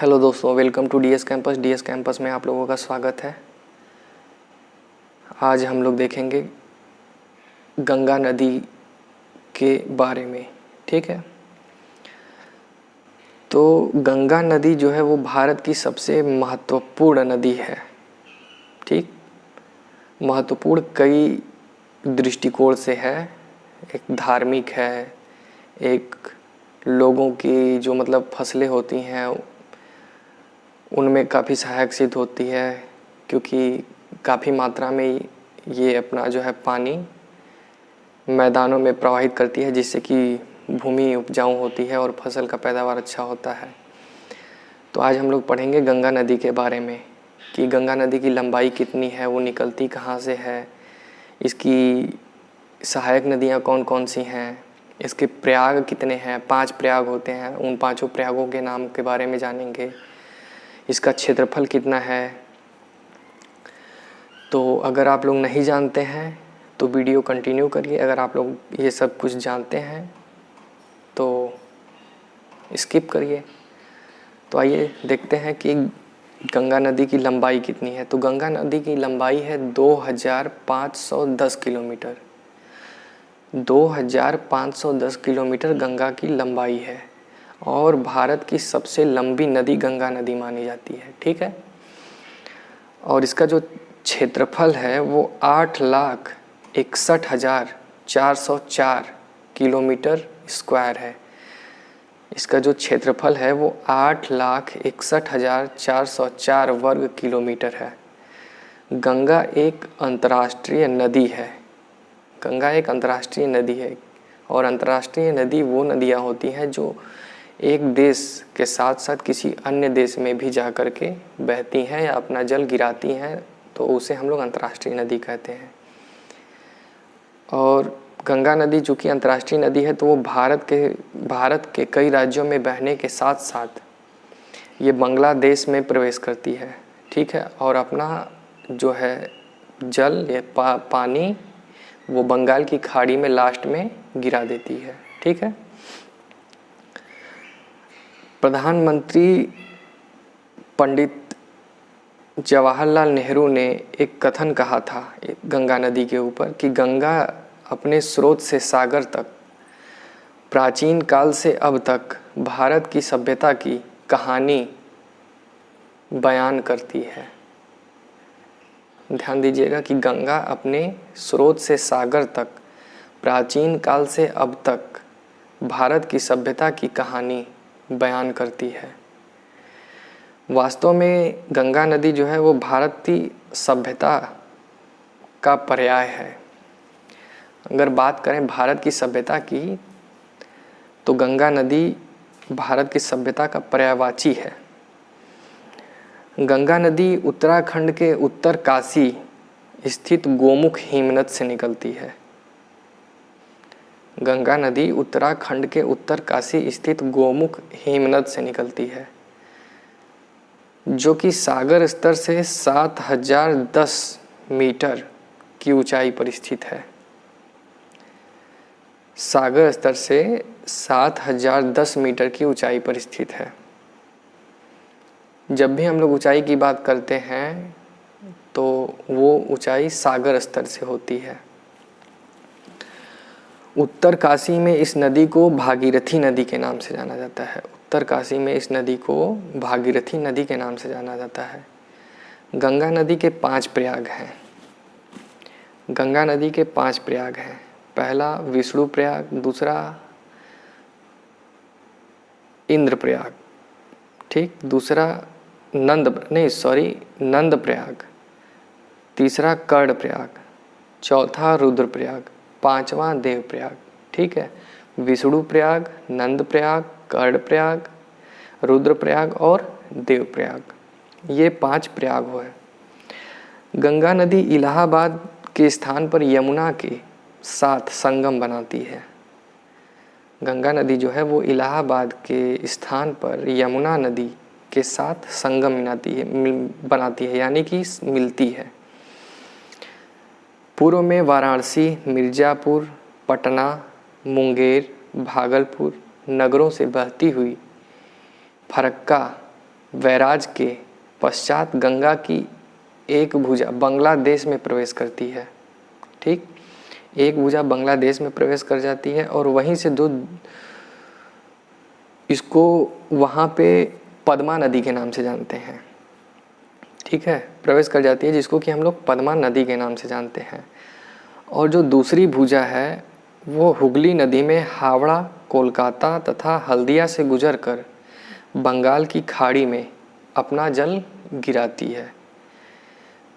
Hello दोस्तों, welcome to DS campus. DS campus में आप लोगों का स्वागत है। आज हम लोग देखेंगे गंगा नदी के बारे में। ठीक है, तो गंगा नदी जो है वो भारत की सबसे महत्वपूर्ण नदी है। ठीक, महत्वपूर्ण कई दृष्टिकोण से है। एक धार्मिक है, एक लोगों की जो मतलब फसलें होती हैं उनमें काफ़ी सहायक सिद्ध होती है, क्योंकि काफ़ी मात्रा में ये अपना जो है पानी मैदानों में प्रवाहित करती है, जिससे कि भूमि उपजाऊ होती है और फसल का पैदावार अच्छा होता है। तो आज हम लोग पढ़ेंगे गंगा नदी के बारे में कि गंगा नदी की लंबाई कितनी है, वो निकलती कहाँ से है, इसकी सहायक नदियाँ कौन कौन सी हैं, इसके प्रयाग कितने हैं। 5 प्रयाग होते हैं, उन 5 प्रयागों के नाम के बारे में जानेंगे। इसका क्षेत्रफल कितना है। तो अगर आप लोग नहीं जानते हैं तो वीडियो कंटिन्यू करिए, अगर आप लोग ये सब कुछ जानते हैं तो स्किप करिए। तो आइए देखते हैं कि गंगा नदी की लंबाई कितनी है। तो गंगा नदी की लंबाई है 2510 किलोमीटर। 2510 किलोमीटर गंगा की लंबाई है और भारत की सबसे लंबी नदी गंगा नदी मानी जाती है। ठीक है, और इसका जो क्षेत्रफल है वो 8,61,404 किलोमीटर स्क्वायर है। इसका जो क्षेत्रफल है वो 8,61,404 वर्ग किलोमीटर है। गंगा एक अंतर्राष्ट्रीय नदी है। गंगा एक अंतर्राष्ट्रीय नदी है और अंतर्राष्ट्रीय नदी वो नदियाँ होती हैं जो एक देश के साथ साथ किसी अन्य देश में भी जा कर के बहती हैं या अपना जल गिराती हैं, तो उसे हम लोग अंतर्राष्ट्रीय नदी कहते हैं। और गंगा नदी चूँकि अंतर्राष्ट्रीय नदी है तो वो भारत के कई राज्यों में बहने के साथ साथ ये बांग्लादेश में प्रवेश करती है। ठीक है, और अपना जो है जल ये पानी वो बंगाल की खाड़ी में लास्ट में गिरा देती है। ठीक है, प्रधानमंत्री पंडित जवाहरलाल नेहरू ने एक कथन कहा था गंगा नदी के ऊपर कि गंगा अपने स्रोत से सागर तक प्राचीन काल से अब तक भारत की सभ्यता की कहानी बयान करती है। ध्यान दीजिएगा कि गंगा अपने स्रोत से सागर तक प्राचीन काल से अब तक भारत की सभ्यता की कहानी बयान करती है। वास्तव में गंगा नदी जो है वो भारतीय सभ्यता का पर्याय है। अगर बात करें भारत की सभ्यता की तो गंगा नदी भारत की सभ्यता का पर्यायवाची है। गंगा नदी उत्तराखंड के उत्तर काशी स्थित गोमुख हिमनद से निकलती है। गंगा नदी उत्तराखंड के उत्तर काशी स्थित गोमुख हिमनद से निकलती है, जो कि सागर स्तर से 7,010 मीटर की ऊंचाई पर स्थित है। सागर स्तर से 7,010 मीटर की ऊंचाई पर स्थित है। जब भी हम लोग ऊंचाई की बात करते हैं तो वो ऊंचाई सागर स्तर से होती है। उत्तर काशी में इस नदी को भागीरथी नदी के नाम से जाना जाता है। उत्तर काशी में इस नदी को भागीरथी नदी के नाम से जाना जाता है। गंगा नदी के 5 प्रयाग हैं। गंगा नदी के 5 प्रयाग हैं। पहला विष्णु प्रयाग, दूसरा इंद्र प्रयाग, ठीक, दूसरा नंद प्रयाग, तीसरा कर्ण प्रयाग, चौथा रुद्र प्रयाग, 5वां देव प्रयाग। ठीक है, विष्णु प्रयाग, नंद प्रयाग, कर्ण प्रयाग, रुद्र प्रयाग और देव प्रयाग, ये 5 प्रयाग हुए। गंगा नदी इलाहाबाद के स्थान पर यमुना के साथ संगम बनाती है। गंगा नदी जो है वो इलाहाबाद के स्थान पर यमुना नदी के साथ संगम बनाती है, यानी कि मिलती है। पूर्व में वाराणसी, मिर्ज़ापुर, पटना, मुंगेर, भागलपुर नगरों से बहती हुई फरक्का वैराज के पश्चात गंगा की एक भुजा बांग्लादेश में प्रवेश करती है। ठीक, एक भुजा बांग्लादेश में प्रवेश कर जाती है और वहीं से दो, इसको वहाँ पे पद्मा नदी के नाम से जानते हैं। ठीक है, प्रवेश कर जाती है, जिसको कि हम लोग पद्मा नदी के नाम से जानते हैं। और जो दूसरी भुजा है वो हुगली नदी में हावड़ा, कोलकाता तथा हल्दिया से गुजरकर बंगाल की खाड़ी में अपना जल गिराती है।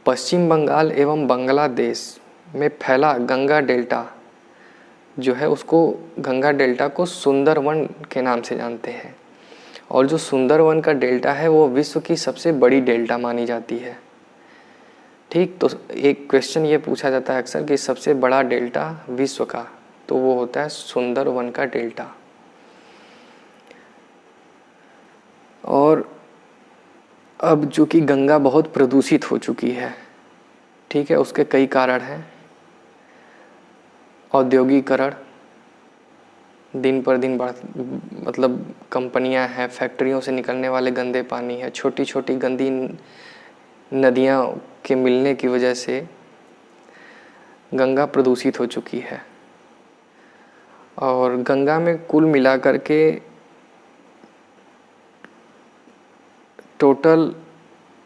पश्चिम बंगाल एवं बांग्लादेश में फैला गंगा डेल्टा जो है, उसको गंगा डेल्टा को सुंदरवन के नाम से जानते हैं। और जो सुंदरवन का डेल्टा है वो विश्व की सबसे बड़ी डेल्टा मानी जाती है। ठीक, तो एक क्वेश्चन ये पूछा जाता है अक्सर कि सबसे बड़ा डेल्टा विश्व का, तो वो होता है सुंदरवन का डेल्टा। और अब जो कि गंगा बहुत प्रदूषित हो चुकी है, ठीक है, उसके कई कारण हैं। औद्योगिकरण दिन पर दिन मतलब कंपनियां हैं, फैक्ट्रियों से निकलने वाले गंदे पानी है, छोटी छोटी गंदी नदियां के मिलने की वजह से गंगा प्रदूषित हो चुकी है। और गंगा में कुल मिलाकर के टोटल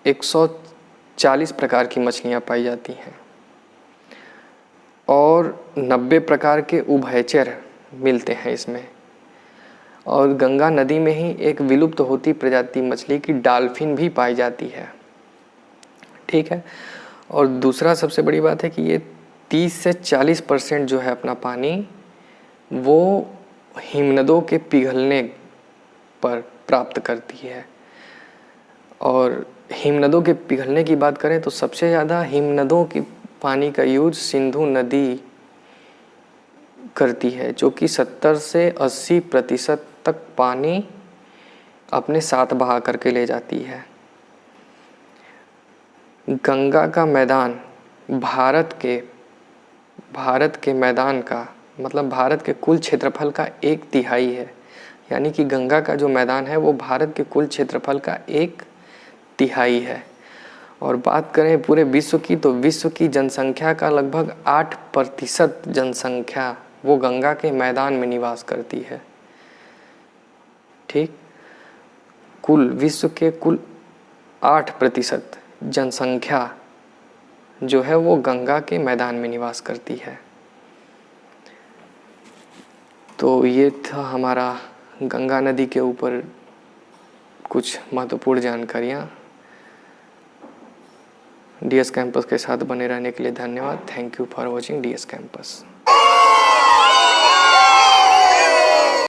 140 प्रकार की मछलियां पाई जाती हैं और 90 प्रकार के उभयचर मिलते हैं इसमें। और गंगा नदी में ही एक विलुप्त होती प्रजाति मछली की डॉल्फिन भी पाई जाती है। ठीक है, और दूसरा सबसे बड़ी बात है कि ये 30 से 40% जो है अपना पानी वो हिमनदों के पिघलने पर प्राप्त करती है। और हिमनदों के पिघलने की बात करें तो सबसे ज़्यादा हिमनदों की पानी का यूज सिंधु नदी करती है, जो कि 70 से 80% तक पानी अपने साथ बहा करके ले जाती है। गंगा का मैदान भारत के मैदान का मतलब भारत के कुल क्षेत्रफल का 1/3 है। यानी कि गंगा का जो मैदान है वो भारत के कुल क्षेत्रफल का 1/3 है। और बात करें पूरे विश्व की, तो विश्व की जनसंख्या का लगभग 8% जनसंख्या वो गंगा के मैदान में निवास करती है। ठीक, कुल विश्व के कुल 8% जनसंख्या जो है वो गंगा के मैदान में निवास करती है। तो ये था हमारा गंगा नदी के ऊपर कुछ महत्वपूर्ण जानकारियाँ। DS कैंपस के साथ बने रहने के लिए धन्यवाद। Thank you for watching DS campus.